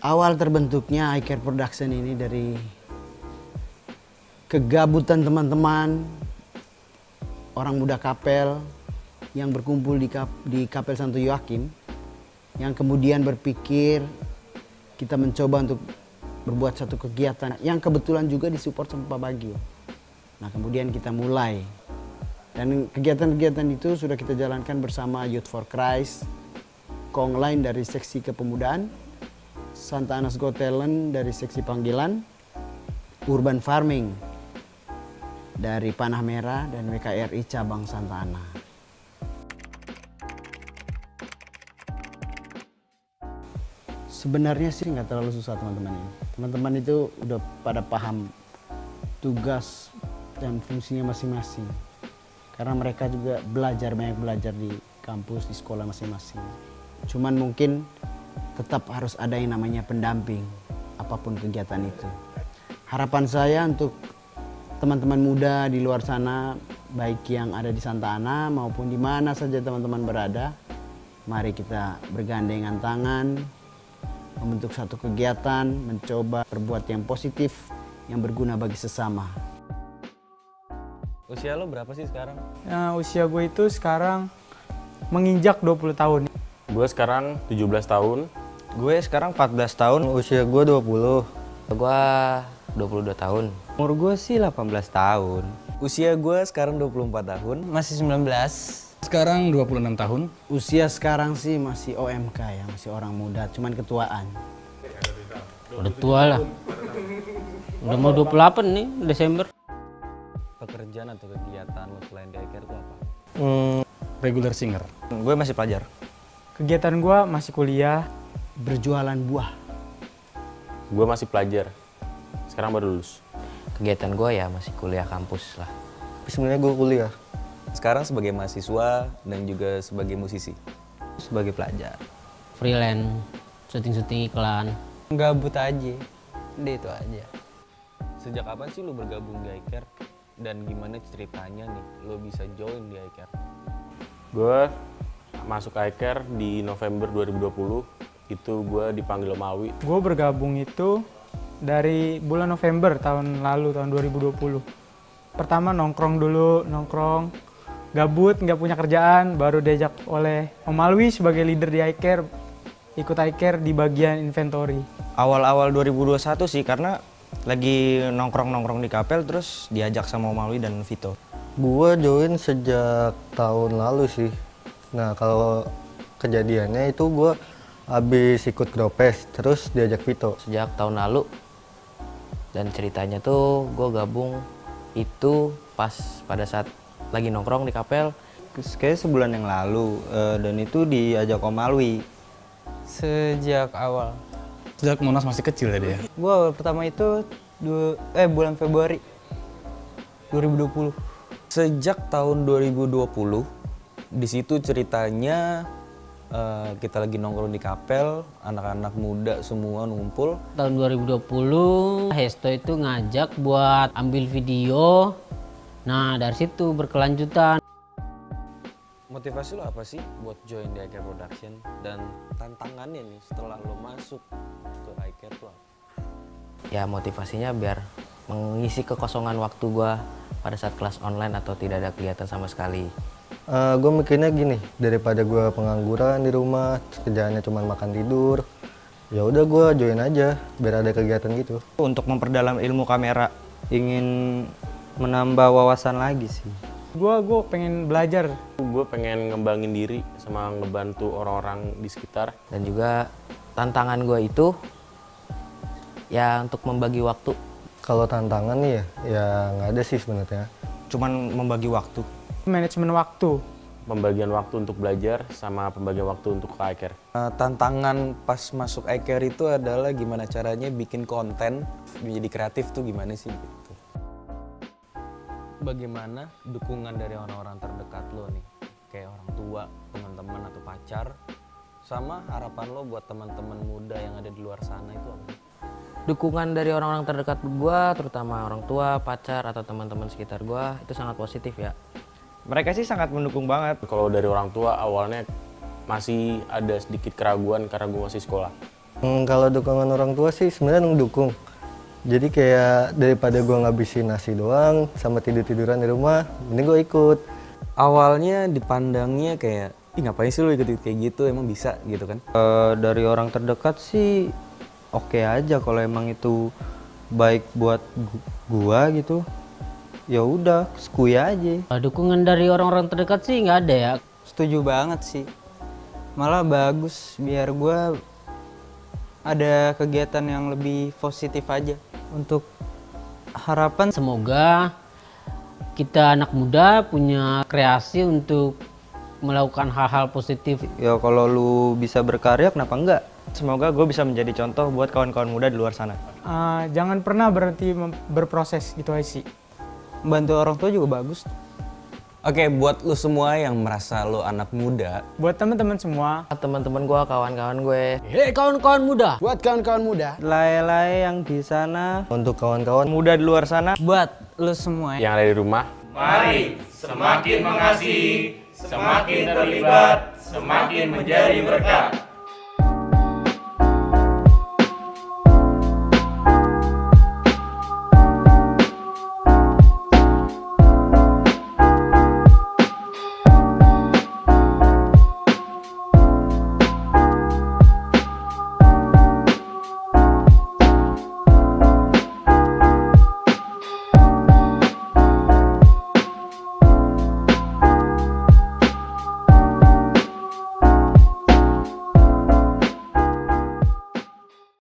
Awal terbentuknya iCare Production ini dari kegabutan teman-teman orang muda Kapel yang berkumpul di Kapel Santo Yoakim, yang kemudian berpikir kita mencoba untuk berbuat satu kegiatan yang kebetulan juga disupport sama Pak Bagio. Nah, kemudian kita mulai, dan kegiatan-kegiatan itu sudah kita jalankan bersama Youth for Christ, Kongline dari seksi kepemudaan, Santa Anas Got Talent dari seksi panggilan, Urban Farming dari Panah Merah, dan WKRI cabang Santa Ana. Sebenarnya sih nggak terlalu susah teman-teman ini. Teman-teman itu udah pada paham tugas dan fungsinya masing-masing. Karena mereka juga banyak belajar di kampus, di sekolah masing-masing. Cuman mungkin tetap harus ada yang namanya pendamping, apapun kegiatan itu. Harapan saya untuk teman-teman muda di luar sana, baik yang ada di Santa Ana maupun di mana saja teman-teman berada, mari kita bergandengan tangan, membentuk satu kegiatan, mencoba berbuat yang positif, yang berguna bagi sesama. Usia lo berapa sih sekarang? Nah, usia gue itu sekarang menginjak 20 tahun. Gue sekarang 17 tahun. Gue sekarang 14 tahun, usia gue 20. Gue 22 tahun. Umur gue sih 18 tahun. Usia gue sekarang 24 tahun. Masih 19. Sekarang 26 tahun. Usia sekarang sih masih OMK ya, masih orang muda, cuman ketuaan. Udah tua lah. Udah mau 28 nih, Desember. Pekerjaan atau kegiatan lo selain di iCare itu apa? Regular singer. Gue masih pelajar. Kegiatan gue masih kuliah. Berjualan buah. Gue masih pelajar. Sekarang baru lulus. Kegiatan gue ya masih kuliah kampus lah. Sebenarnya gue kuliah Sekarang sebagai mahasiswa dan juga sebagai musisi. sebagai pelajar. Freelance, syuting-syuting iklan. Gabut aja. Udah itu aja. Sejak kapan sih lo bergabung di iCare? Dan gimana ceritanya nih lo bisa join di iCare? Gue masuk iCare di November 2020. Itu gue dipanggil Om Alwi. Gue bergabung itu dari bulan November tahun lalu, tahun 2020. Pertama nongkrong dulu, gabut, nggak punya kerjaan, baru diajak oleh Om Alwi sebagai leader di iCare, ikut iCare di bagian inventory. Awal-awal 2021 sih, karena lagi nongkrong-nongkrong di Kapel, terus diajak sama Om Alwi dan Vito. Gue join sejak tahun lalu sih. Nah, kalau kejadiannya itu gue habis ikut Gropes, terus diajak Vito. Sejak tahun lalu. Dan ceritanya tuh gue gabung itu pas pada saat lagi nongkrong di Kapel. Kayaknya sebulan yang lalu, dan itu diajak Om Alwi. Sejak awal. Sejak Monas masih kecil tadi ya. Gue awal pertama itu bulan Februari 2020. Sejak tahun 2020, di situ ceritanya kita lagi nongkrong di Kapel, anak-anak muda semua ngumpul. Tahun 2020, Hesto itu ngajak buat ambil video. Nah, dari situ berkelanjutan. Motivasi lo apa sih buat join di iCare Production? Dan tantangannya nih setelah lo masuk ke iCare tuh apa? Ya motivasinya biar mengisi kekosongan waktu gue pada saat kelas online atau tidak ada kegiatan sama sekali. Gue mikirnya gini, daripada gue pengangguran di rumah, kerjaannya cuma makan tidur, ya udah gue join aja biar ada kegiatan gitu. Untuk memperdalam ilmu kamera, ingin menambah wawasan lagi sih. Gue pengen belajar. Gue pengen ngembangin diri sama ngebantu orang-orang di sekitar. Dan juga tantangan gue itu ya untuk membagi waktu. Kalau tantangan nih ya nggak ada sih sebenarnya. Cuman membagi waktu. Manajemen waktu. Pembagian waktu untuk belajar sama pembagian waktu untuk ke iCare. Tantangan pas masuk iCare itu adalah gimana caranya bikin konten menjadi kreatif tuh gimana sih gitu. Bagaimana dukungan dari orang-orang terdekat lo nih, kayak orang tua, teman-teman atau pacar, sama harapan lo buat teman-teman muda yang ada di luar sana itu apa? Dukungan dari orang-orang terdekat gue, terutama orang tua, pacar atau teman-teman sekitar gue itu sangat positif ya. Mereka sih sangat mendukung banget. Kalau dari orang tua awalnya masih ada sedikit keraguan karena gue masih sekolah. Kalau dukungan orang tua sih sebenarnya mendukung. Jadi kayak daripada gue ngabisin nasi doang sama tidur-tiduran di rumah, ini gue ikut. Awalnya dipandangnya kayak, ih ngapain sih lu ikut kayak gitu, emang bisa gitu kan? Dari orang terdekat sih oke aja kalau emang itu baik buat gua gitu. Ya udah, skuy aja. Dukungan dari orang-orang terdekat sih nggak ada ya. Setuju banget sih. Malah bagus biar gue ada kegiatan yang lebih positif aja. Untuk harapan Semoga kita anak muda punya kreasi untuk melakukan hal-hal positif. Ya kalau lu bisa berkarya kenapa enggak? Semoga gue bisa menjadi contoh buat kawan-kawan muda di luar sana. jangan pernah berhenti berproses gitu aja sih. Bantu orang tua juga bagus. Oke, buat lu semua yang merasa lu anak muda, Buat teman-teman semua, Teman-teman gue, kawan-kawan gue, Hei kawan-kawan muda, Buat kawan-kawan muda, Lay-lay yang di sana, Untuk kawan-kawan muda di luar sana, buat lu semua Yang ada di rumah, Mari semakin mengasihi, semakin terlibat, semakin menjadi berkat.